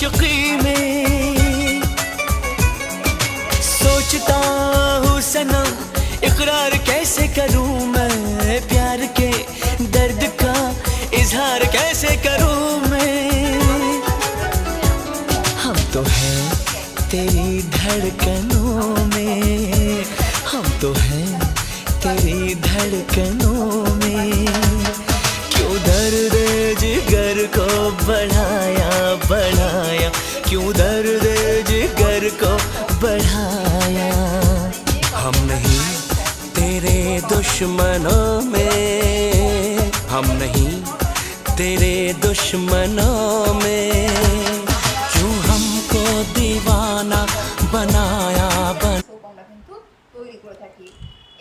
आशिकी में सोचता हूँ सनम इकरार कैसे करूँ मैं, प्यार के दर्द का इजहार कैसे करूँ मैं। हम तो हैं तेरी धड़कनों में, हम तो हैं तेरी धड़कनों में। क्यों दर्द जिगर को बढ़ाया बढ़ाया, क्यों दर्द जिगर को बढ़ाया। हम नहीं तेरे दुश्मनों में, हम नहीं तेरे दुश्मनों में। क्यों हमको दीवाना बनाया আমরা কিন্তু তৈরি করে থাকি।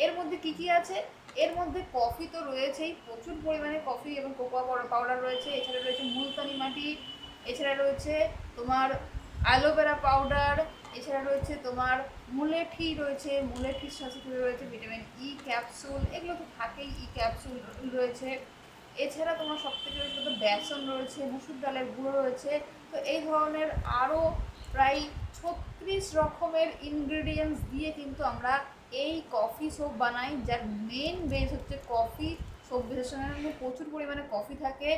এর মধ্যে কি কি আছে? এর মধ্যে কফি তো রয়েছেই, প্রচুর পরিমাণে কফি এবং কোকোয়া পাউডার রয়েছে, এছাড়া রয়েছে মুলতানি মাটি, এছাড়া রয়েছে তোমার অ্যালোভেরা পাউডার, এছাড়া রয়েছে তোমার মুলেঠি রয়েছে, মুলেঠির সাথে রয়েছে ভিটামিন ই ক্যাপসুল, এগুলো তো থাকেই, ই ক্যাপসুল রয়েছে। এছাড়া তোমার সবথেকে রয়েছে বেসন রয়েছে, মুসুর ডালের গুঁড়ো রয়েছে। তো এই ধরনের আরও প্রায় 36 রকমের ইনগ্রেডিয়েন্টস দিয়ে কিন্তু আমরা এই কফি সোপ বানাই, যার মেন বেস হচ্ছে কফি। সোপ বেসের সঙ্গে প্রচুর পরিমাণে কফি থাকে,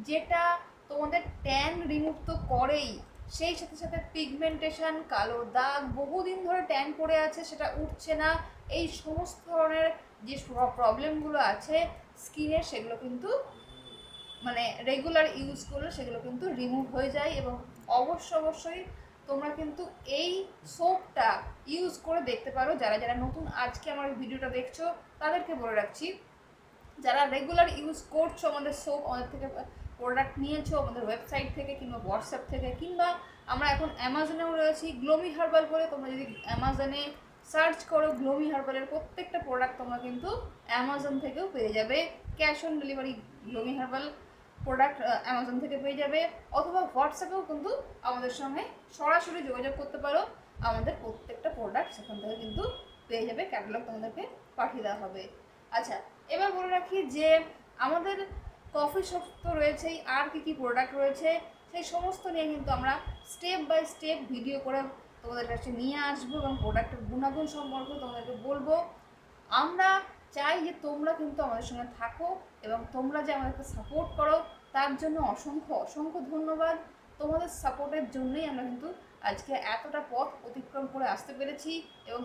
যেটা তোমাদের ট্যান রিমুভ তো করেই, সেই সাথে সাথে পিগমেন্টেশন, কালো দাগ, বহুদিন ধরে ট্যান পড়ে আছে সেটা উঠছে না, এই সমস্ত ধরনের যে প্রবলেমগুলো আছে স্কিনের, সেগুলো কিন্তু মানে রেগুলার ইউজ করলে সেগুলো কিন্তু রিমুভ হয়ে যায়। এবং অবশ্যই তোমরা কিন্তু এই সোপটা ইউজ করে দেখতে পারো। যারা যারা নতুন আজকে আমার ভিডিওটা দেখছো তাদেরকে বলে রাখছি, যারা রেগুলার ইউজ করছো আমাদের সোপ, আমাদের থেকে প্রোডাক্ট নিয়েছো, আমাদের ওয়েবসাইট থেকে কিংবা হোয়াটসঅ্যাপ থেকে, কিংবা আমরা এখন অ্যামাজনেও রয়েছি গ্লোমি হার্বাল করে। তোমরা যদি অ্যামাজনে সার্চ করো গ্লোমি হার্বালের প্রত্যেকটা প্রোডাক্ট তোমরা কিন্তু অ্যামাজন থেকেও পেয়ে যাবে। Cash on delivery gloomy herbal product Amazon থেকে পেয়ে যাবে, অথবা হোয়াটসঅ্যাপেও কিন্তু আমাদের সঙ্গে সরাসরি যোগাযোগ করতে পারো। আমাদের প্রত্যেকটা প্রোডাক্ট সেখান থেকে কিন্তু পেয়ে যাবে, ক্যাটালগ তোমাদেরকে পাঠিয়ে দেওয়া হবে। আচ্ছা, এবার বলে রাখি যে আমাদের কফি শপ তো রয়েছেই, আর কী কী প্রোডাক্ট রয়েছে সেই সমস্ত নিয়ে কিন্তু আমরা স্টেপ বাই স্টেপ ভিডিও করে তোমাদের কাছে নিয়ে আসবো এবং প্রোডাক্টের গুণাগুণ সম্পর্কে তোমাদেরকে বলবো। আমরা চাই যে তোমরা কিন্তু আমাদের সঙ্গে থাকো এবং তোমরা যে আমাদেরকে সাপোর্ট করো, তার জন্য অসংখ্য ধন্যবাদ। তোমাদের সাপোর্টের জন্যই আমরা কিন্তু আজকে এতটা পথ অতিক্রম করে আসতে পেরেছি এবং